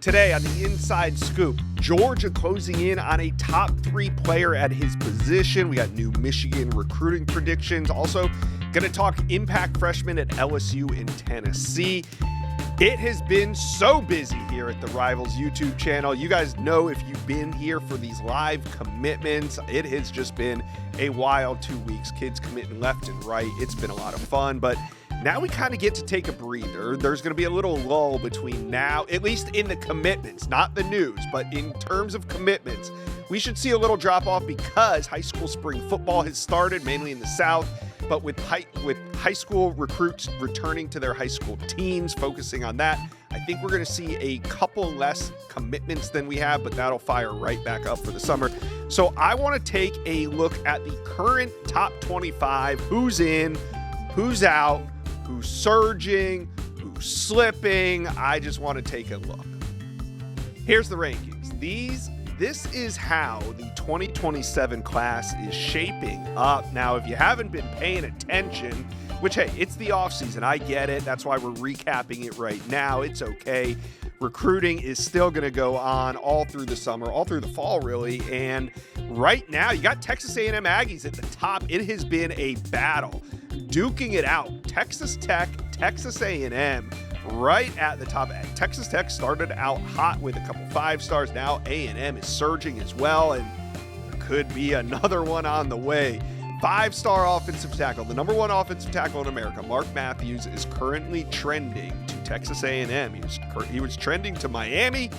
Today on the Inside Scoop, Georgia closing in on a top 3 player at his position. We got new Michigan recruiting predictions. Also, going to talk impact freshmen at LSU in Tennessee. It has been so busy here at the Rivals YouTube channel. You guys know if you've been here for these live commitments, it has just been a wild 2 weeks. Kids committing left and right. It's been a lot of fun, but now we kind of get to take a breather. There's going to be a little lull between now, at least in the commitments, not the news, but in terms of commitments, we should see a little drop off because high school spring football has started, mainly in the South. But with high school recruits returning to their high school teams, focusing on that, I think we're going to see a couple less commitments than we have, but that'll fire right back up for the summer. So I want to take a look at the current top 25, who's in, who's out, who's surging, who's slipping. I just want to take a look. Here's the rankings. This is how the 2027 class is shaping up. Now, if you haven't been paying attention, which, hey, it's the offseason. I get it. That's why we're recapping it right now. It's okay. Recruiting is still going to go on all through the summer, all through the fall, really. And right now, you got Texas A&M Aggies at the top. It has been a battle, duking it out. Texas Tech, Texas A&M, right at the top. Texas Tech started out hot with a couple 5 stars. Now A&M is surging as well, and there could be another one on the way. 5-star offensive tackle, the number 1 offensive tackle in America, Mark Matthews, is currently trending to Texas A&M. He was trending to Miami,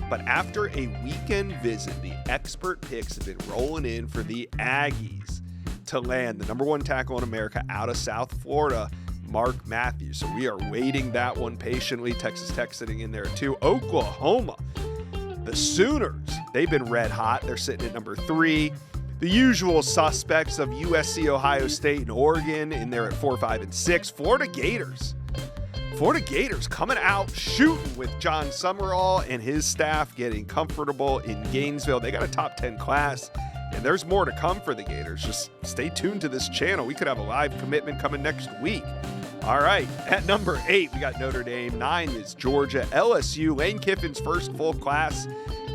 but after a weekend visit, the expert picks have been rolling in for the Aggies to land the number 1 tackle in America out of South Florida, Mark Matthews. So we are waiting that one patiently. Texas Tech sitting in there too. Oklahoma, the Sooners, they've been red hot. They're sitting at number 3. The usual suspects of USC, Ohio State, and Oregon in there at 4, 5, and 6. Florida Gators coming out shooting with John Summerall and his staff getting comfortable in Gainesville. They got a top 10 class, and there's more to come for the Gators. Just stay tuned to this channel. We could have a live commitment coming next week. All right, at number 8, we got Notre Dame. 9 is Georgia. LSU, Lane Kiffin's first full class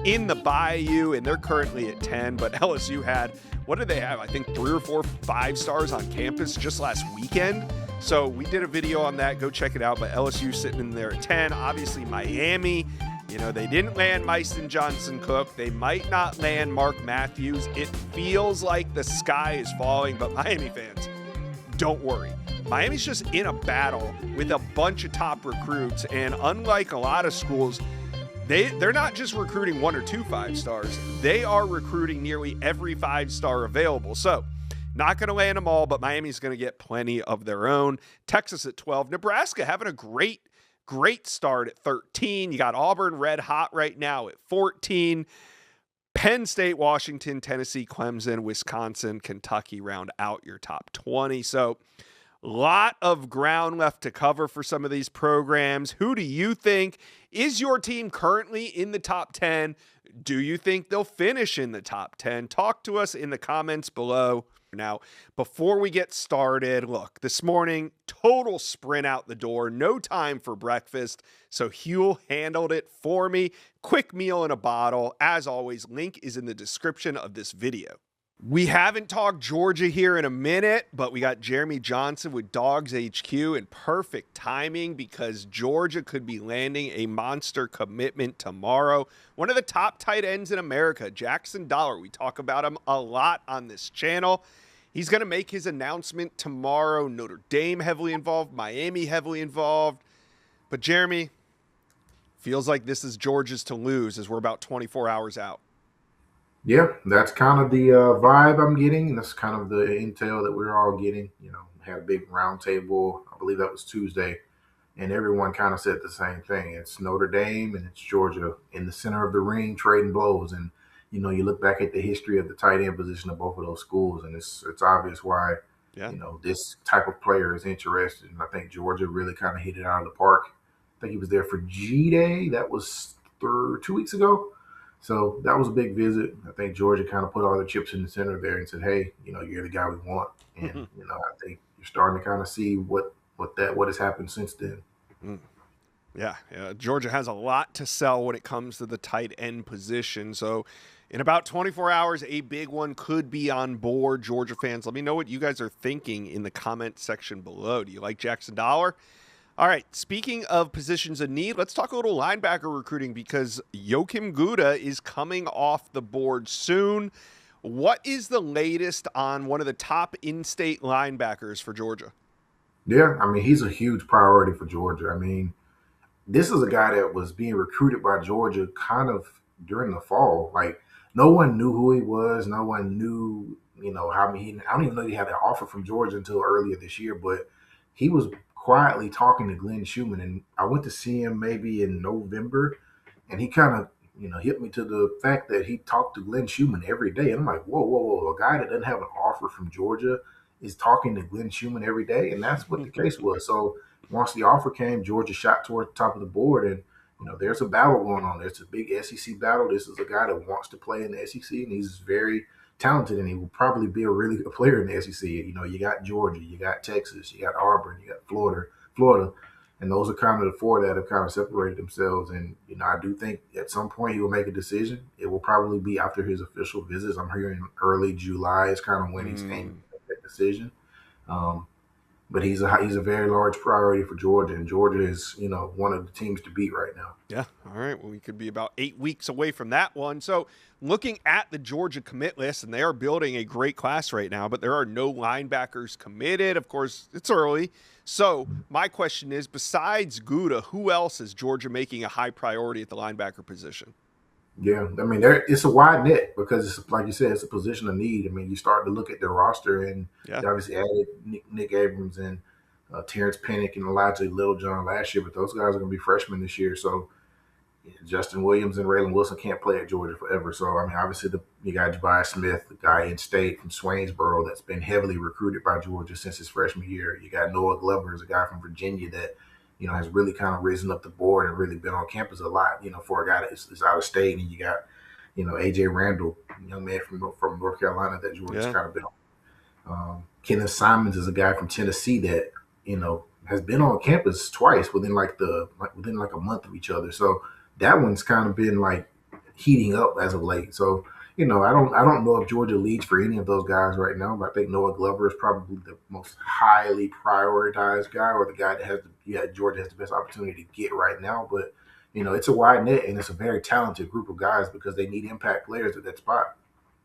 in the Bayou, and they're currently at 10, but LSU had, what did they have? I think 3 or 4 5-stars on campus just last weekend. So we did a video on that. Go check it out. But LSU sitting in there at 10. Obviously, Miami, they didn't land Myson Johnson-Cook. They might not land Mark Matthews. It feels like the sky is falling, but Miami fans, don't worry. Miami's just in a battle with a bunch of top recruits, and unlike a lot of schools, they're not just recruiting 1 or 2 5-stars. They are recruiting nearly every 5-star available. So not going to land them all, but Miami's going to get plenty of their own. Texas at 12. Nebraska having a great start at 13. You got Auburn red hot right now at 14. Penn State, Washington, Tennessee, Clemson, Wisconsin, Kentucky round out your top 20. So a lot of ground left to cover for some of these programs. Who do you think is your team currently in the top 10? Do you think they'll finish in the top 10? Talk to us in the comments below. Now, before we get started, look, this morning, total sprint out the door, no time for breakfast, so Huel handled it for me. Quick meal in a bottle. As always, link is in the description of this video. We haven't talked Georgia here in a minute, but we got Jeremy Johnson with Dogs HQ in perfect timing because Georgia could be landing a monster commitment tomorrow. One of the top tight ends in America, Jackson Dollar. We talk about him a lot on this channel. He's going to make his announcement tomorrow. Notre Dame heavily involved, Miami heavily involved. But Jeremy, feels like this is Georgia's to lose as we're about 24 hours out. Yeah, that's kind of the vibe I'm getting. That's kind of the intel that we're all getting. Had a big roundtable. I believe that was Tuesday, and everyone kind of said the same thing. It's Notre Dame and it's Georgia in the center of the ring trading blows. And you look back at the history of the tight end position of both of those schools, and it's obvious why this type of player is interested. And I think Georgia really kind of hit it out of the park. I think he was there for G-Day. That was 2 weeks ago. So that was a big visit. I think Georgia kind of put all the chips in the center there and said, hey, you're the guy we want. And, I think you're starting to kind of see what has happened since then. Yeah. Georgia has a lot to sell when it comes to the tight end position. So, in about 24 hours, a big one could be on board. Georgia fans, let me know what you guys are thinking in the comment section below. Do you like Jackson Dollar? All right. Speaking of positions of need, let's talk a little linebacker recruiting because Joachim Gouda is coming off the board soon. What is the latest on one of the top in-state linebackers for Georgia? Yeah, I mean, he's a huge priority for Georgia. I mean, this is a guy that was being recruited by Georgia kind of during the fall. Like, no one knew who he was. No one knew, how many. I don't even know he had an offer from Georgia until earlier this year, but he was quietly talking to Glenn Schumann. And I went to see him maybe in November, and he kind of, hit me to the fact that he talked to Glenn Schumann every day. And I'm like, whoa, whoa, whoa. A guy that doesn't have an offer from Georgia is talking to Glenn Schumann every day. And that's what the case was. So, once the offer came, Georgia shot toward the top of the board, and there's a battle going on. There's a big SEC battle. This is a guy that wants to play in the SEC, and he's very talented, and he will probably be a really good player in the SEC. You got Georgia, you got Texas, you got Auburn, you got Florida, and those are kind of the four that have kind of separated themselves. And I do think at some point he will make a decision. It will probably be after his official visits. I'm hearing early July is kind of when he's aiming to make that decision. Um, but he's a very large priority for Georgia, and Georgia is one of the teams to beat right now. Yeah. All right. Well, we could be about 8 weeks away from that one. So, looking at the Georgia commit list, and they are building a great class right now, but there are no linebackers committed. Of course, it's early. So, my question is, besides Gouda, who else is Georgia making a high priority at the linebacker position? Yeah, I mean, it's a wide net because it's like you said, it's a position of need. I mean, you start to look at their roster, and Yeah. they obviously added Nick Abrams and Terrence Pennick and Elijah Littlejohn last year, but those guys are going to be freshmen this year. So Justin Williams and Raylan Wilson can't play at Georgia forever. So I mean, obviously you got Jabari Smith, the guy in state from Swainsboro that's been heavily recruited by Georgia since his freshman year. You got Noah Glover, a guy from Virginia that has really kind of risen up the board and really been on campus a lot. For a guy that is out of state, and you got AJ Randall, young man from North Carolina that Georgia's Yeah. kind of been on. Kenneth Simons is a guy from Tennessee that has been on campus twice within like a month of each other. So that one's kind of been like heating up as of late. So I don't know if Georgia leads for any of those guys right now, but I think Noah Glover is probably the most highly prioritized guy, or the guy that Georgia has the best opportunity to get right now. But it's a wide net, and it's a very talented group of guys because they need impact players at that spot.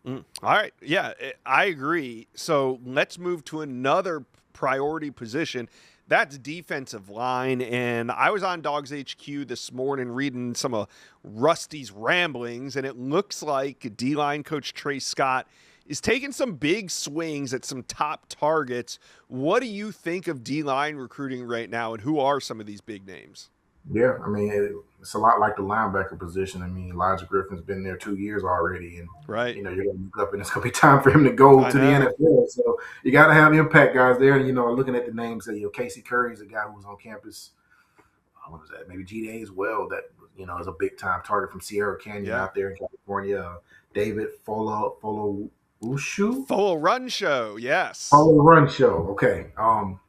All right. Yeah, I agree. So let's move to another priority position. That's defensive line. And I was on Dogs HQ this morning reading some of Rusty's ramblings, and it looks like D line coach Trey Scott is taking some big swings at some top targets. What do you think of D line recruiting right now, and who are some of these big names? Yeah, I mean, it's a lot like the linebacker position. I mean, Elijah Griffin's been there 2 years already, and Right. you're going to look up, and it's going to be time for him to go I to the know. NFL. So you got to have impact guys there. And looking at the names, Casey Curry is a guy who was on campus. What was that? Maybe GDA as well. That is a big time target from Sierra Canyon Yeah. out there in California. David Folo Full run show. Yes. Oh, the run show. Okay.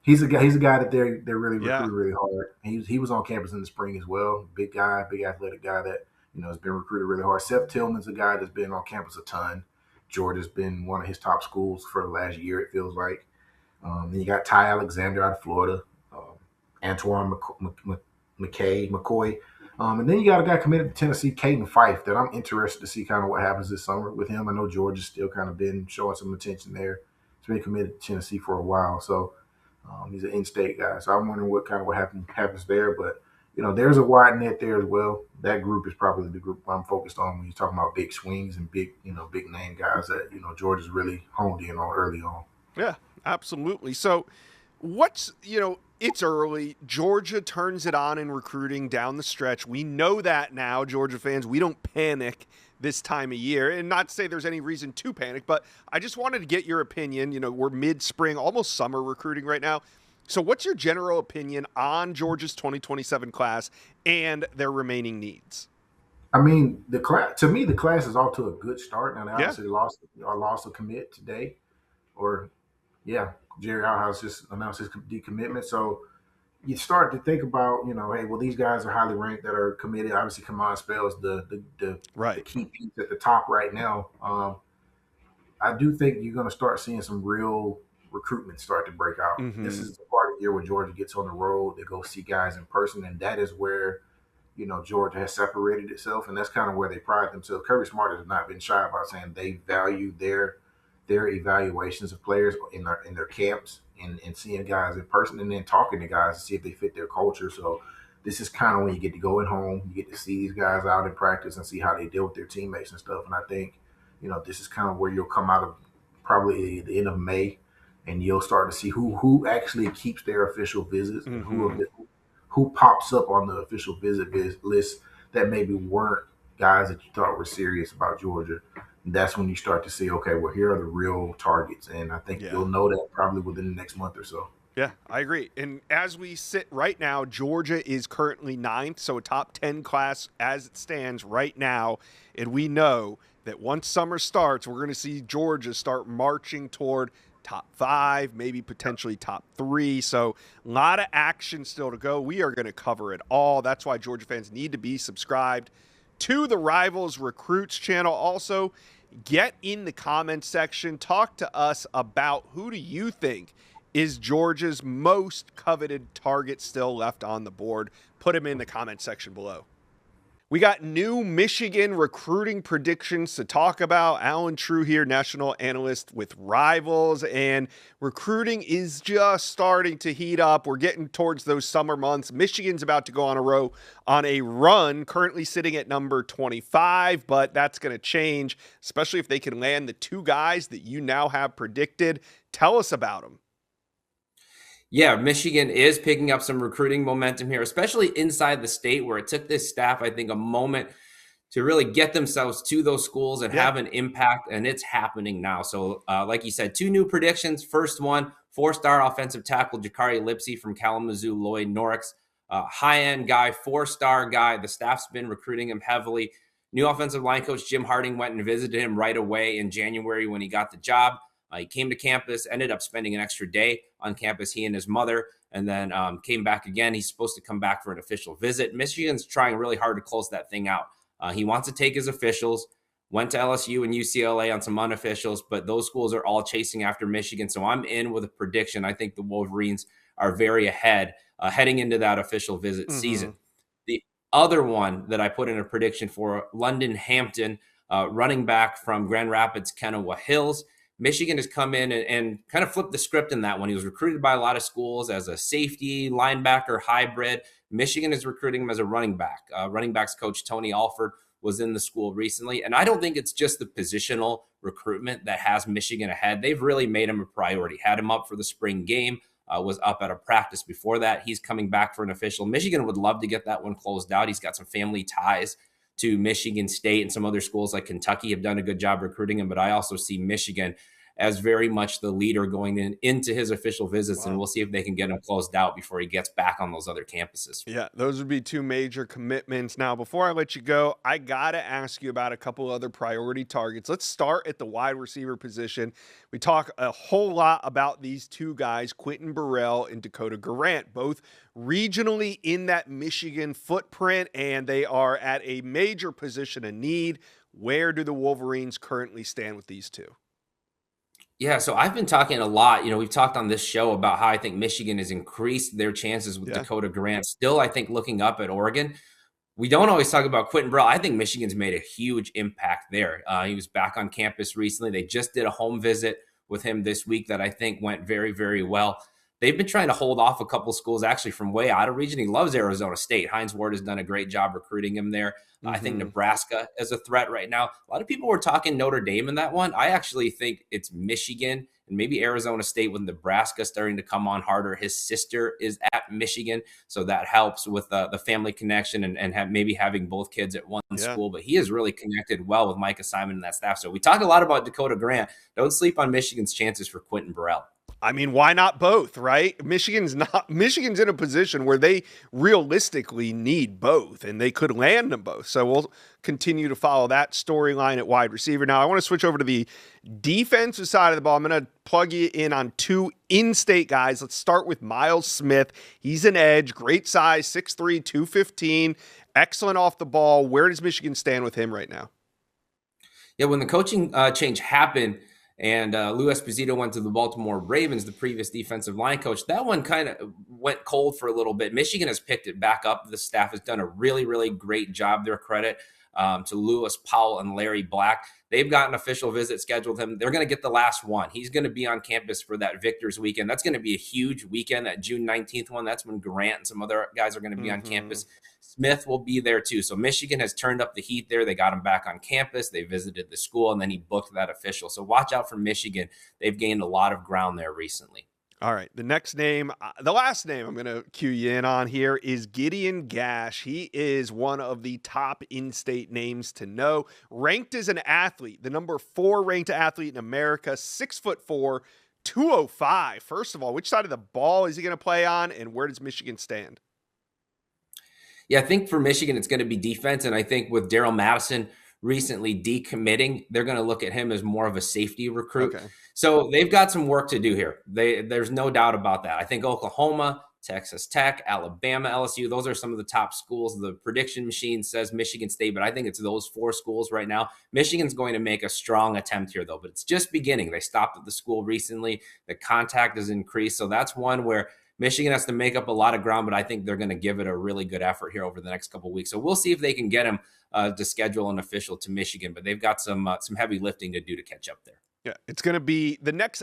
He's a guy. He's a guy that they're really Yeah. recruiting really hard. He was on campus in the spring as well. Big guy, big athletic guy that has been recruited really hard. Seth Tillman's a guy that's been on campus a ton. Georgia's been one of his top schools for the last year. It feels like. Then you got Ty Alexander out of Florida. Antoine McCoy. And then you got a guy committed to Tennessee, Caden Fife, that I'm interested to see kind of what happens this summer with him. I know Georgia's still kind of been showing some attention there. He's been committed to Tennessee for a while, so he's an in-state guy. So I'm wondering what happens there. But there's a wide net there as well. That group is probably the group I'm focused on when you're talking about big swings and big name guys that Georgia's really honed in on early on. Yeah, absolutely. So, it's early. Georgia turns it on in recruiting down the stretch. We know that now, Georgia fans. We don't panic this time of year. And not to say there's any reason to panic, but I just wanted to get your opinion. We're mid-spring, almost summer recruiting right now. So what's your general opinion on Georgia's 2027 class and their remaining needs? I mean, the class to me, the class is off to a good start. Now they Yeah. obviously lost a commit today, or yeah, Jerry Outhouse just announced his decommitment. So you start to think about, hey, well, these guys are highly ranked that are committed. Obviously, Kaman Spell is the Right. key piece at the top right now. I do think you're going to start seeing some real recruitment start to break out. This Mm-hmm. is the part of the year where Georgia gets on the road. They go see guys in person, and that is where Georgia has separated itself, and that's kind of where they pride themselves. Kirby Smart has not been shy about saying they value their evaluations of players in their camps and seeing guys in person and then talking to guys to see if they fit their culture. So this is kind of when you get to go at home, you get to see these guys out in practice and see how they deal with their teammates and stuff. And I think, this is kind of where you'll come out of probably the end of May, and you'll start to see who actually keeps their official visits and Mm-hmm. who pops up on the official list that maybe weren't guys that you thought were serious about Georgia. That's when you start to see, okay, well, here are the real targets. And I think Yeah. you'll know that probably within the next month or so. Yeah, I agree. And as we sit right now, Georgia is currently ninth, so a top 10 class as it stands right now. And we know that once summer starts, we're going to see Georgia start marching toward top 5, maybe potentially top 3. So a lot of action still to go. We are going to cover it all. That's why Georgia fans need to be subscribed to the Rivals Recruits channel. Also, get in the comments section. Talk to us about who do you think is Georgia's most coveted target still left on the board. Put him in the comment section below. We got new Michigan recruiting predictions to talk about. Alan True here, national analyst with Rivals, and recruiting is just starting to heat up. We're getting towards those summer months. Michigan's about to go on a run, currently sitting at number 25, but that's going to change, especially if they can land the 2 guys that you now have predicted. Tell us about them. Yeah, Michigan is picking up some recruiting momentum here, especially inside the state, where it took this staff, I think, a moment to really get themselves to those schools and Yeah. have an impact, and it's happening now. So, like you said, 2 new predictions. First one, 4-star offensive tackle Jakari Lipsey from Kalamazoo Lloyd Norix. High-end guy, 4-star guy. The staff's been recruiting him heavily. New offensive line coach Jim Harding went and visited him right away in January when he got the job. He came to campus, ended up spending an extra day on campus, he and his mother, and then came back again. He's supposed to come back for an official visit. Michigan's trying really hard to close that thing out. He wants to take his officials, went to LSU and UCLA on some unofficials, but those schools are all chasing after Michigan. So I'm in with a prediction. I think the Wolverines are very ahead heading into that official visit season. The other one that I put in a prediction for, London Hampton, running back from Grand Rapids, Kennewa Hills. Michigan has come in and kind of flipped the script in that one. He was recruited by a lot of schools as a safety, linebacker, hybrid. Michigan is recruiting him as a running back. Running backs coach Tony Alford was in the school recently. And I don't think it's just the positional recruitment that has Michigan ahead. They've really made him a priority, had him up for the spring game, was up at a practice before that. He's coming back for an official. Michigan would love to get that one closed out. He's got some family ties to Michigan State, and some other schools like Kentucky have done a good job recruiting him. But I also see Michigan as very much the leader going into his official visits. Wow. And we'll see if they can get him closed out before he gets back on those other campuses. Yeah, those would be 2 major commitments. Now, before I let you go, I got to ask you about a couple other priority targets. Let's start at the wide receiver position. We talk a whole lot about these 2 guys, Quentin Burrell and Dakota Grant, both regionally in that Michigan footprint, and they are at a major position of need. Where do the Wolverines currently stand with these 2? Yeah, so I've been talking a lot. We've talked on this show about how I think Michigan has increased their chances with Dakota Grant. Still, I think looking up at Oregon, we don't always talk about Quentin Burrell. I think Michigan's made a huge impact there. He was back on campus recently. They just did a home visit with him this week that I think went very, very well. They've been trying to hold off a couple schools actually from way out of region. He loves Arizona State. Hines Ward has done a great job recruiting him there. I think Nebraska is a threat right now. A lot of people were talking Notre Dame in that one. I actually think it's Michigan and maybe Arizona State, with Nebraska starting to come on harder. His sister is at Michigan, so that helps with the family connection and maybe having both kids at one school. But he has really connected well with Micah Simon and that staff. So we talk a lot about Dakota Grant. Don't sleep on Michigan's chances for Quentin Burrell. I mean, why not both, right? Michigan's in a position where they realistically need both, and they could land them both. So we'll continue to follow that storyline at wide receiver. Now, I want to switch over to the defensive side of the ball. I'm going to plug you in on two in-state guys. Let's start with Miles Smith. He's an edge, great size, 6'3", 215, excellent off the ball. Where does Michigan stand with him right now? Yeah, when the coaching change happened, and Lou Esposito went to the Baltimore Ravens, the previous defensive line coach, that one kind of went cold for a little bit. Michigan has picked it back up. The staff has done a really, really great job. Their credit to Lewis Powell and Larry Black. They've got an official visit scheduled him. They're going to get the last one. He's going to be on campus for that Victors weekend. That's going to be a huge weekend, that June 19th one. That's when Grant and some other guys are going to be on campus. Smith will be there too. So Michigan has turned up the heat there. They got him back on campus. They visited the school, and then he booked that official. So watch out for Michigan. They've gained a lot of ground there recently. All right, the next name, the last name I'm going to cue you in on here is Gideon Gash. He is one of the top in-state names to know. Ranked as an athlete, the number 4 ranked athlete in America, 6'4", 205. First of all, which side of the ball is he going to play on, and where does Michigan stand? Yeah, I think for Michigan, it's going to be defense. And I think with Daryl Madison recently decommitting, they're going to look at him as more of a safety recruit. Okay. So they've got some work to do here. There's no doubt about that. I think Oklahoma, Texas Tech, Alabama, LSU, those are some of the top schools. The prediction machine says Michigan State, but I think it's those 4 schools right now. Michigan's going to make a strong attempt here, though, but it's just beginning. They stopped at the school recently. The contact has increased. So that's one where Michigan has to make up a lot of ground, but I think they're going to give it a really good effort here over the next couple of weeks. So we'll see if they can get him to schedule an official to Michigan, but they've got some heavy lifting to do to catch up there. Yeah, it's going to be the next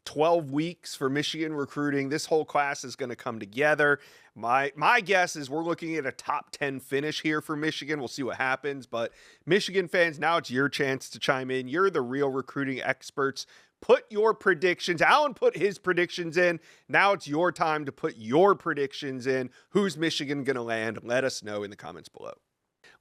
12 weeks for Michigan recruiting. This whole class is going to come together. My guess is we're looking at a top 10 finish here for Michigan. We'll see what happens, but Michigan fans, now it's your chance to chime in. You're the real recruiting experts. Put your predictions. Alan put his predictions in. Now it's your time to put your predictions in. Who's Michigan going to land? Let us know in the comments below.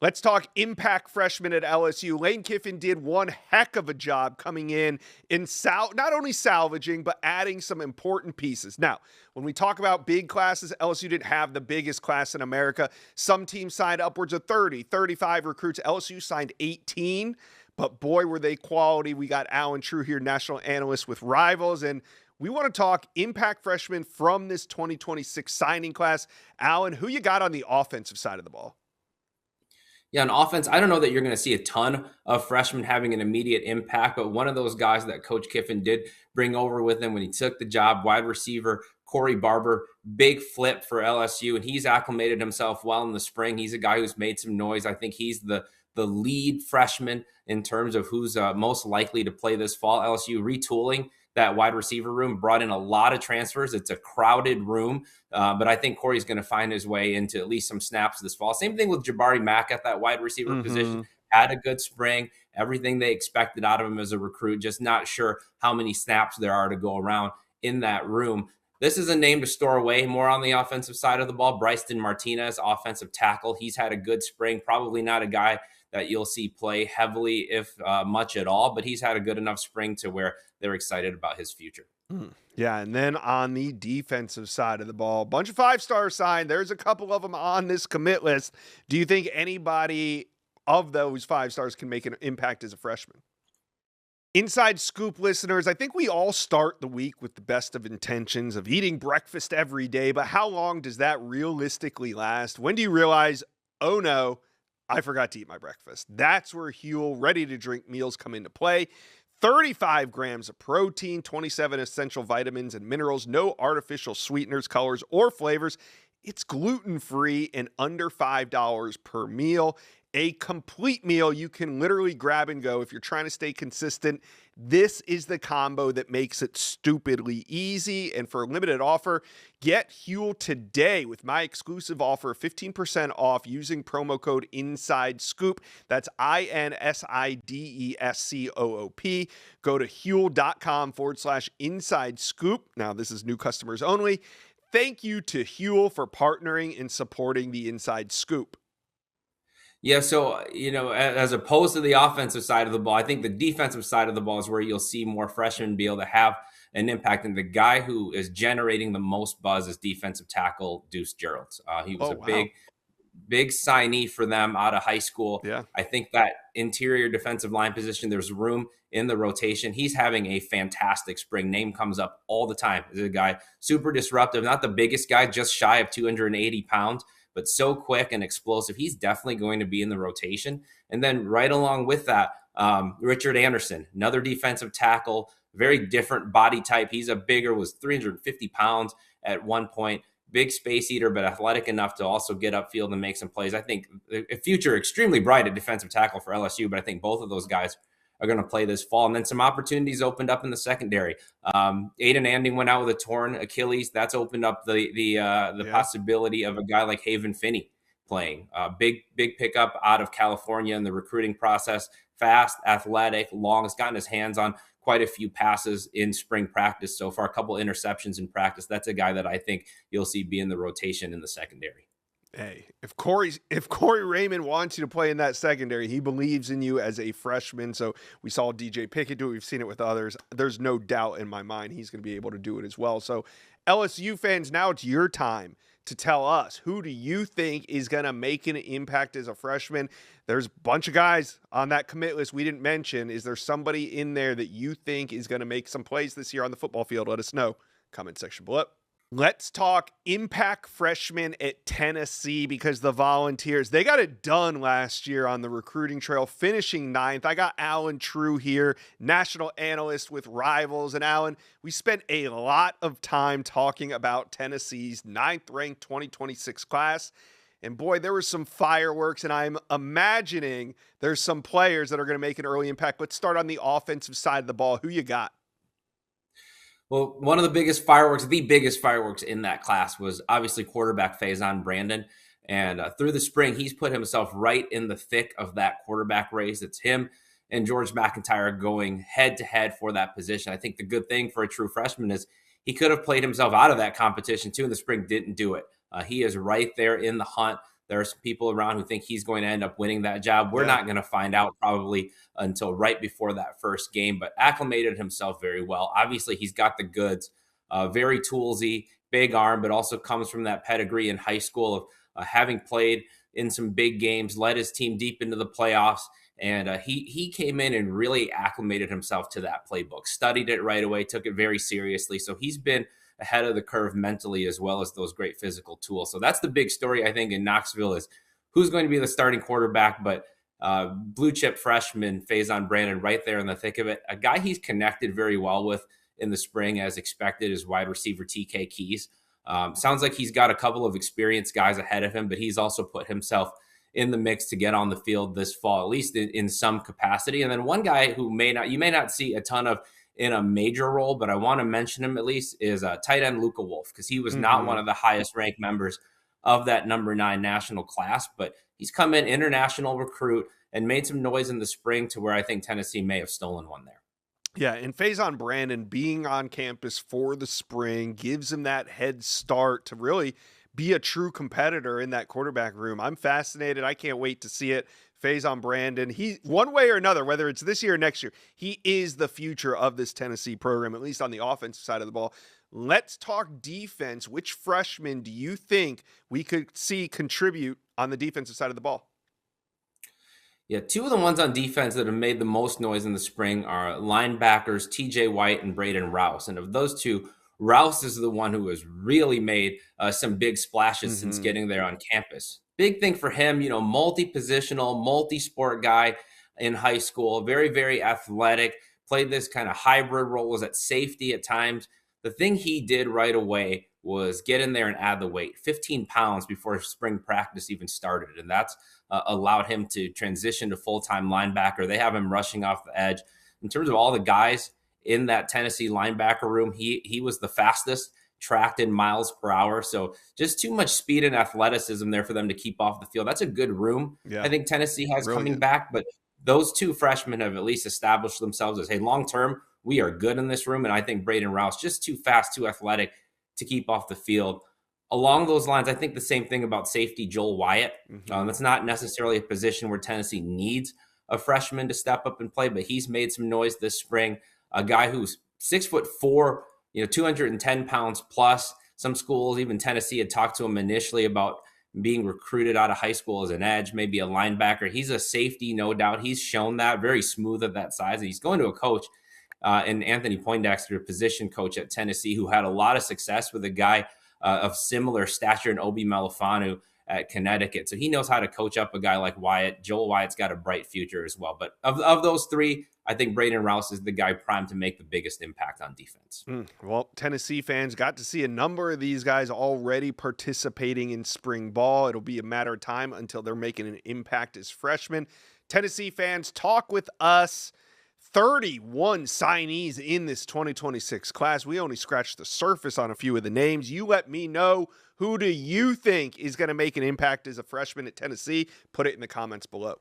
Let's talk impact freshman at LSU. Lane Kiffin did one heck of a job coming in not only salvaging, but adding some important pieces. Now, when we talk about big classes, LSU didn't have the biggest class in America. Some teams signed upwards of 30, 35 recruits. LSU signed 18. But boy, were they quality. We got Alan True here, national analyst with Rivals, and we want to talk impact freshmen from this 2026 signing class. Alan, who you got on the offensive side of the ball? Yeah, on offense, I don't know that you're going to see a ton of freshmen having an immediate impact, but one of those guys that Coach Kiffin did bring over with him when he took the job, wide receiver Corey Barber, big flip for LSU, and he's acclimated himself well in the spring. He's a guy who's made some noise. I think he's the lead freshman in terms of who's most likely to play this fall. LSU retooling that wide receiver room, brought in a lot of transfers. It's a crowded room, but I think Corey's going to find his way into at least some snaps this fall. Same thing with Jabari Mack at that wide receiver position. Had a good spring, everything they expected out of him as a recruit, just not sure how many snaps there are to go around in that room. This is a name to store away more on the offensive side of the ball. Bryson Martinez, offensive tackle. He's had a good spring, probably not a guy that you'll see play heavily, if much at all, but he's had a good enough spring to where they're excited about his future. Yeah, and then on the defensive side of the ball, a bunch of 5-stars signed. There's a couple of them on this commit list. Do you think anybody of those 5 stars can make an impact as a freshman? Inside Scoop listeners, I think we all start the week with the best of intentions of eating breakfast every day, but how long does that realistically last? When do you realize, oh no, I forgot to eat my breakfast? That's where Huel ready-to-drink meals come into play. 35 grams of protein, 27 essential vitamins and minerals, no artificial sweeteners, colors, or flavors. It's gluten-free and under $5 per meal. A complete meal you can literally grab and go if you're trying to stay consistent. This is the combo that makes it stupidly easy. And for a limited offer, get Huel today with my exclusive offer, 15% off using promo code INSIDESCOOP. That's INSIDESCOOP. Go to Huel.com/InsideScoop. Now, this is new customers only. Thank you to Huel for partnering and supporting the Inside Scoop. Yeah, so, as opposed to the offensive side of the ball, I think the defensive side of the ball is where you'll see more freshmen be able to have an impact. And the guy who is generating the most buzz is defensive tackle Deuce Gerald. He was Oh, a wow. big signee for them out of high school. Yeah. I think that interior defensive line position, there's room in the rotation. He's having a fantastic spring. Name comes up all the time. He's a guy super disruptive, not the biggest guy, just shy of 280 pounds, but so quick and explosive. He's definitely going to be in the rotation. And then right along with that, Richard Anderson, another defensive tackle, very different body type. He's was 350 pounds at one point. Big space eater, but athletic enough to also get upfield and make some plays. I think a future extremely bright at defensive tackle for LSU, but I think both of those guys are going to play this fall. And then some opportunities opened up in the secondary. Aiden Anding went out with a torn Achilles. That's opened up the possibility of a guy like Haven Finney playing. Big pickup out of California in the recruiting process. Fast, athletic, long. Has gotten his hands on quite a few passes in spring practice so far, a couple interceptions in practice. That's a guy that I think you'll see be in the rotation in the secondary. Hey, if Corey Raymond wants you to play in that secondary, he believes in you as a freshman. So we saw DJ Pickett do it. We've seen it with others. There's no doubt in my mind he's going to be able to do it as well. So LSU fans, now it's your time to tell us, who do you think is going to make an impact as a freshman? There's a bunch of guys on that commit list we didn't mention. Is there somebody in there that you think is going to make some plays this year on the football field? Let us know. Comment section below. Let's talk impact freshmen at Tennessee, because the Volunteers, they got it done last year on the recruiting trail, finishing 9th. I got Alan True here, national analyst with Rivals. And Alan, we spent a lot of time talking about Tennessee's 9th-ranked 2026 class. And boy, there were some fireworks, and I'm imagining there's some players that are going to make an early impact. Let's start on the offensive side of the ball. Who you got? Well, one of the biggest fireworks in that class was obviously quarterback Faison Brandon. And through the spring, he's put himself right in the thick of that quarterback race. It's him and George McIntyre going head-to-head for that position. I think the good thing for a true freshman is he could have played himself out of that competition too in the spring, didn't do it. He is right there in the hunt. There are some people around who think he's going to end up winning that job. We're not going to find out probably until right before that first game, but acclimated himself very well. Obviously, he's got the goods, very toolsy, big arm, but also comes from that pedigree in high school of having played in some big games, led his team deep into the playoffs. And he came in and really acclimated himself to that playbook, studied it right away, took it very seriously. So he's been ahead of the curve mentally, as well as those great physical tools. So that's the big story, I think, in Knoxville, is who's going to be the starting quarterback. But blue chip freshman Faison Brandon right there in the thick of it. A guy he's connected very well with in the spring, as expected, is wide receiver TK Keys. Sounds like he's got a couple of experienced guys ahead of him, but he's also put himself in the mix to get on the field this fall, at least in some capacity. And then one guy who you may not see a ton of in a major role, but I want to mention him at least, is tight end Luka Wolf, because he was not one of the highest ranked members of that number 9 national class, but he's come in international recruit and made some noise in the spring to where I think Tennessee may have stolen one there. Yeah, and Faison Brandon being on campus for the spring gives him that head start to really be a true competitor in that quarterback room. I'm fascinated. I can't wait to see it. Faison Brandon, he, one way or another, whether it's this year or next year, he is the future of this Tennessee program, at least on the offensive side of the ball. Let's talk defense. Which freshman do you think we could see contribute on the defensive side of the ball? Yeah, two of the ones on defense that have made the most noise in the spring are linebackers TJ White and Braden Rouse. And of those two, Rouse is the one who has really made some big splashes since getting there on campus. Big thing for him, multi-positional, multi-sport guy in high school, very, very athletic, played this kind of hybrid role, was at safety at times. The thing he did right away was get in there and add the weight, 15 pounds before spring practice even started. And that's allowed him to transition to full-time linebacker. They have him rushing off the edge. In terms of all the guys in that Tennessee linebacker room, he was the fastest, tracked in miles per hour. So just too much speed and athleticism there for them to keep off the field. That's a good room. Yeah. I think Tennessee has coming back, but those two freshmen have at least established themselves as, hey, long-term, we are good in this room. And I think Braden Rouse, just too fast, too athletic to keep off the field. Along those lines, I think the same thing about safety Joel Wyatt. That's not necessarily a position where Tennessee needs a freshman to step up and play, but he's made some noise this spring. A guy who's 6'4", 210 pounds plus. Some schools, even Tennessee, had talked to him initially about being recruited out of high school as an edge, maybe a linebacker. He's a safety, no doubt. He's shown that, very smooth at that size. And he's going to a coach and Anthony Poindexter, position coach at Tennessee, who had a lot of success with a guy of similar stature in Obi Malafanu at Connecticut. So he knows how to coach up a guy like Wyatt. Joel Wyatt's got a bright future as well. But of those three, I think Braden Rouse is the guy primed to make the biggest impact on defense. Well, Tennessee fans got to see a number of these guys already participating in spring ball. It'll be a matter of time until they're making an impact as freshmen. Tennessee fans, talk with us. 31 signees in this 2026 class. We only scratched the surface on a few of the names. You let me know, who do you think is going to make an impact as a freshman at Tennessee? Put it in the comments below.